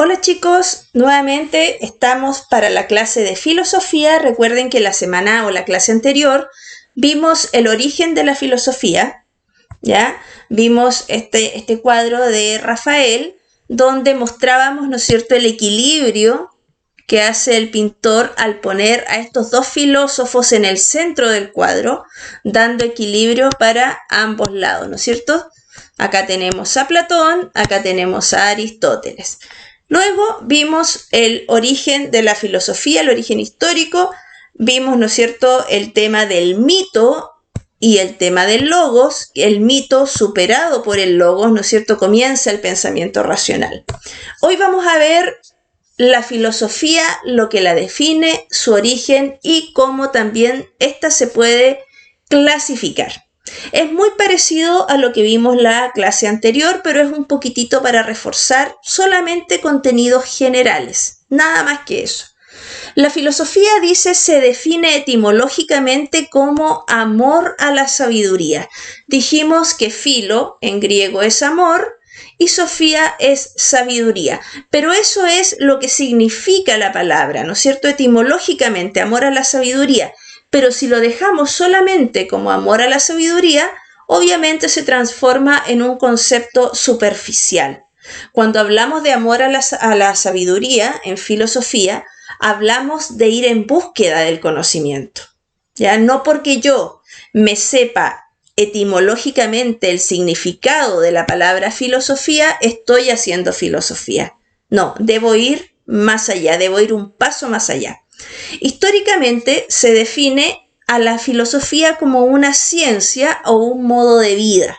Hola chicos, nuevamente estamos para la clase de filosofía. Recuerden que la semana o la clase anterior vimos el origen de la filosofía, ¿ya? Vimos este cuadro de Rafael donde mostrábamos, ¿no es cierto?, el equilibrio que hace el pintor al poner a estos dos filósofos en el centro del cuadro, dando equilibrio para ambos lados, ¿no es cierto? Acá tenemos a Platón, acá tenemos a Aristóteles. Luego vimos el origen de la filosofía, el origen histórico, vimos, ¿no es cierto?, el tema del mito y el tema del logos. El mito superado por el logos, ¿no es cierto?, comienza el pensamiento racional. Hoy vamos a ver la filosofía, lo que la define, su origen y cómo también esta se puede clasificar. Es muy parecido a lo que vimos la clase anterior, pero es un poquitito para reforzar solamente contenidos generales, nada más que eso. La filosofía, dice, se define etimológicamente como amor a la sabiduría. Dijimos que filo en griego es amor y sofía es sabiduría, pero eso es lo que significa la palabra, ¿no es cierto? Etimológicamente, amor a la sabiduría. Pero si lo dejamos solamente como amor a la sabiduría, obviamente se transforma en un concepto superficial. Cuando hablamos de amor a la sabiduría en filosofía, hablamos de ir en búsqueda del conocimiento. ¿Ya? No porque yo me sepa etimológicamente el significado de la palabra filosofía, estoy haciendo filosofía. No, debo ir más allá, debo ir un paso más allá. Históricamente se define a la filosofía como una ciencia o un modo de vida,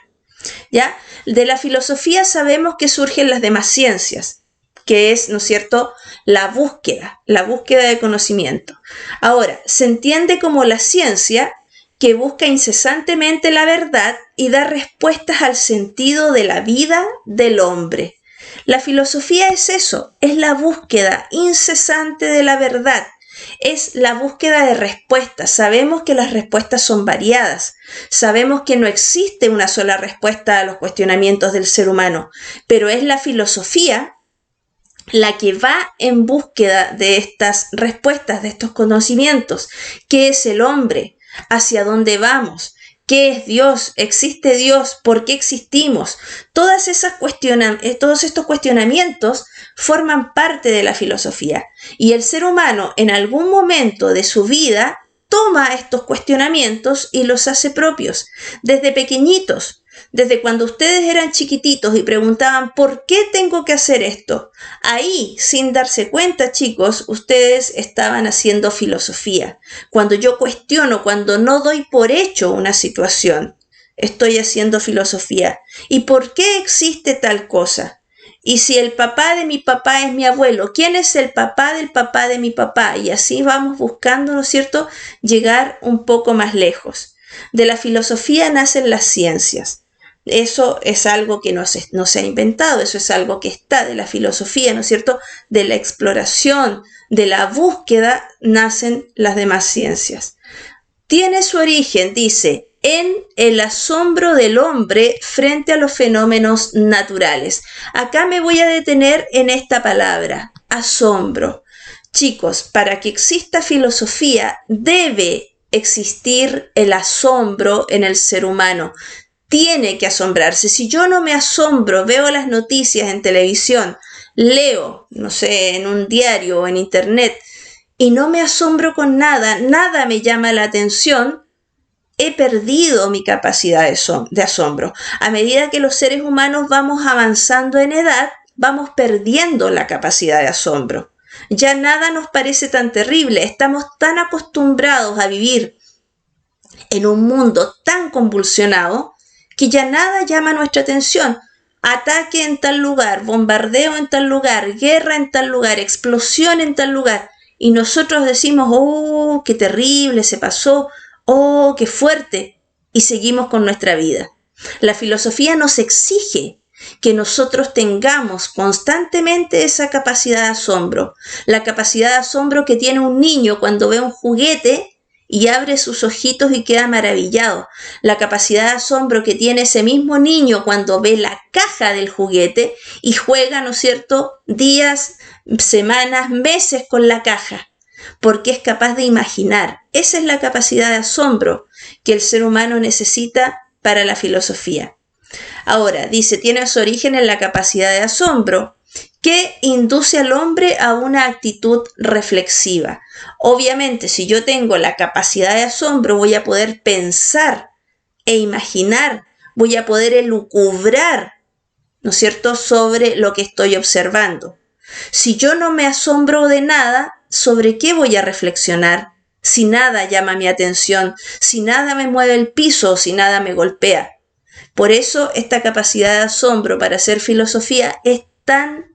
¿ya? De la filosofía sabemos que surgen las demás ciencias, que es, ¿no es cierto?, la búsqueda de conocimiento. Ahora, se entiende como la ciencia que busca incesantemente la verdad y da respuestas al sentido de la vida del hombre. La filosofía es eso, es la búsqueda incesante de la verdad. Es la búsqueda de respuestas. Sabemos que las respuestas son variadas. Sabemos que no existe una sola respuesta a los cuestionamientos del ser humano, pero es la filosofía la que va en búsqueda de estas respuestas, de estos conocimientos. ¿Qué es el hombre? ¿Hacia dónde vamos? ¿Qué es Dios? ¿Existe Dios? ¿Por qué existimos? Todos estos cuestionamientos forman parte de la filosofía. Y el ser humano en algún momento de su vida toma estos cuestionamientos y los hace propios. Desde pequeñitos, desde cuando ustedes eran chiquititos y preguntaban ¿por qué tengo que hacer esto? Ahí, sin darse cuenta, chicos, ustedes estaban haciendo filosofía. Cuando yo cuestiono, cuando no doy por hecho una situación, estoy haciendo filosofía. ¿Y por qué existe tal cosa? Y si el papá de mi papá es mi abuelo, ¿quién es el papá del papá de mi papá? Y así vamos buscando, ¿no es cierto?, llegar un poco más lejos. De la filosofía nacen las ciencias. Eso es algo que no se ha inventado, eso es algo que está de la filosofía, ¿no es cierto? De la exploración, de la búsqueda, nacen las demás ciencias. Tiene su origen, dice, en el asombro del hombre frente a los fenómenos naturales. Acá me voy a detener en esta palabra, asombro. Chicos, para que exista filosofía debe existir el asombro en el ser humano. Tiene que asombrarse. Si yo no me asombro, veo las noticias en televisión, leo, no sé, en un diario o en internet, y no me asombro con nada, nada me llama la atención, he perdido mi capacidad de asombro. A medida que los seres humanos vamos avanzando en edad, vamos perdiendo la capacidad de asombro. Ya nada nos parece tan terrible, estamos tan acostumbrados a vivir en un mundo tan convulsionado que ya nada llama nuestra atención. Ataque en tal lugar, bombardeo en tal lugar, guerra en tal lugar, explosión en tal lugar. Y nosotros decimos, oh, qué terrible se pasó, oh, qué fuerte. Y seguimos con nuestra vida. La filosofía nos exige que nosotros tengamos constantemente esa capacidad de asombro. La capacidad de asombro que tiene un niño cuando ve un juguete y abre sus ojitos y queda maravillado. La capacidad de asombro que tiene ese mismo niño cuando ve la caja del juguete y juega, ¿no es cierto?, días, semanas, meses con la caja, porque es capaz de imaginar. Esa es la capacidad de asombro que el ser humano necesita para la filosofía. Ahora, dice, tiene su origen en la capacidad de asombro que induce al hombre a una actitud reflexiva. Obviamente, si yo tengo la capacidad de asombro, voy a poder pensar e imaginar, voy a poder elucubrar, ¿no es cierto?, sobre lo que estoy observando. Si yo no me asombro de nada, ¿sobre qué voy a reflexionar? Si nada llama mi atención, si nada me mueve el piso, si nada me golpea. Por eso esta capacidad de asombro para hacer filosofía es tan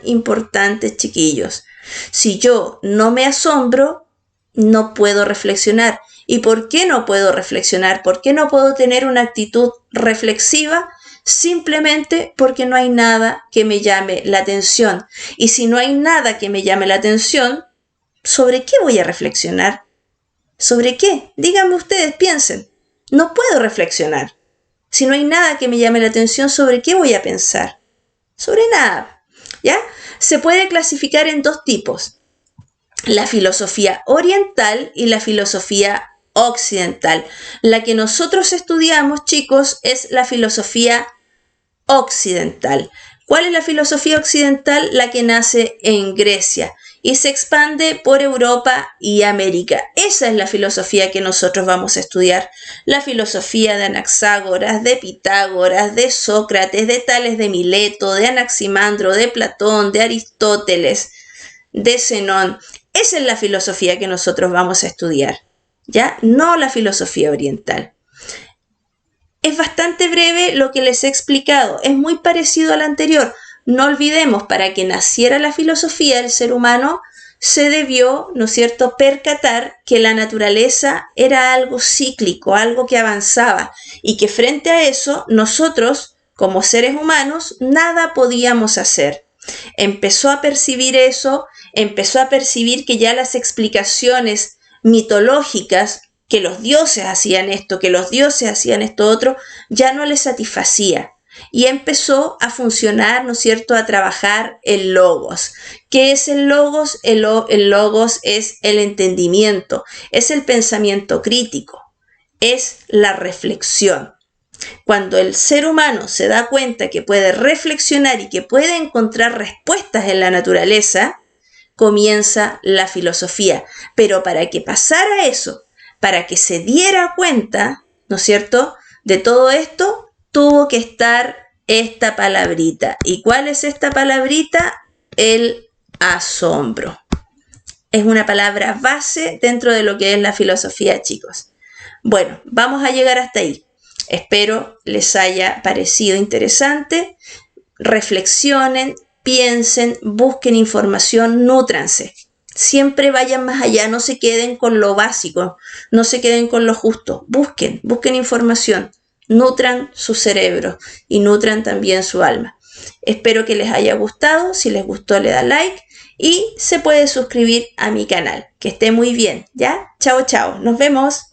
importante, chiquillos. Si yo no me asombro, no puedo reflexionar. ¿Y por qué no puedo reflexionar? ¿Por qué no puedo tener una actitud reflexiva? Simplemente porque no hay nada que me llame la atención. Y si no hay nada que me llame la atención, ¿sobre qué voy a reflexionar? ¿Sobre qué? Díganme ustedes, piensen. No puedo reflexionar. Si no hay nada que me llame la atención, ¿sobre qué voy a pensar? Sobre nada, ¿ya? Se puede clasificar en dos tipos: la filosofía oriental y la filosofía occidental. La que nosotros estudiamos, chicos, es la filosofía occidental. ¿Cuál es la filosofía occidental? La que nace en Grecia y se expande por Europa y América. Esa es la filosofía que nosotros vamos a estudiar. La filosofía de Anaxágoras, de Pitágoras, de Sócrates, de Tales de Mileto, de Anaximandro, de Platón, de Aristóteles, de Zenón. Esa es la filosofía que nosotros vamos a estudiar, ¿ya? No la filosofía oriental. Es bastante breve lo que les he explicado, es muy parecido al anterior. No olvidemos, para que naciera la filosofía, el ser humano se debió, ¿no es cierto?, percatar que la naturaleza era algo cíclico, algo que avanzaba, y que frente a eso nosotros, como seres humanos, nada podíamos hacer. Empezó a percibir eso, empezó a percibir que ya las explicaciones mitológicas, que los dioses hacían esto, que los dioses hacían esto otro, ya no le satisfacía. Y empezó a funcionar, ¿no es cierto?, a trabajar el logos. ¿Qué es el logos? El logos es el entendimiento, es el pensamiento crítico, es la reflexión. Cuando el ser humano se da cuenta que puede reflexionar y que puede encontrar respuestas en la naturaleza, comienza la filosofía. Pero para que pasara eso, para que se diera cuenta, ¿no es cierto?, de todo esto, tuvo que estar esta palabrita. ¿Y cuál es esta palabrita? El asombro. Es una palabra base dentro de lo que es la filosofía, chicos. Bueno, vamos a llegar hasta ahí. Espero les haya parecido interesante. Reflexionen, piensen, busquen información, nútranse. Siempre vayan más allá, no se queden con lo básico, no se queden con lo justo. Busquen información, nutran su cerebro y nutran también su alma. Espero que les haya gustado. Si les gustó, le da like y se puede suscribir a mi canal. Que esté muy bien, ¿ya? Chao, chao. Nos vemos.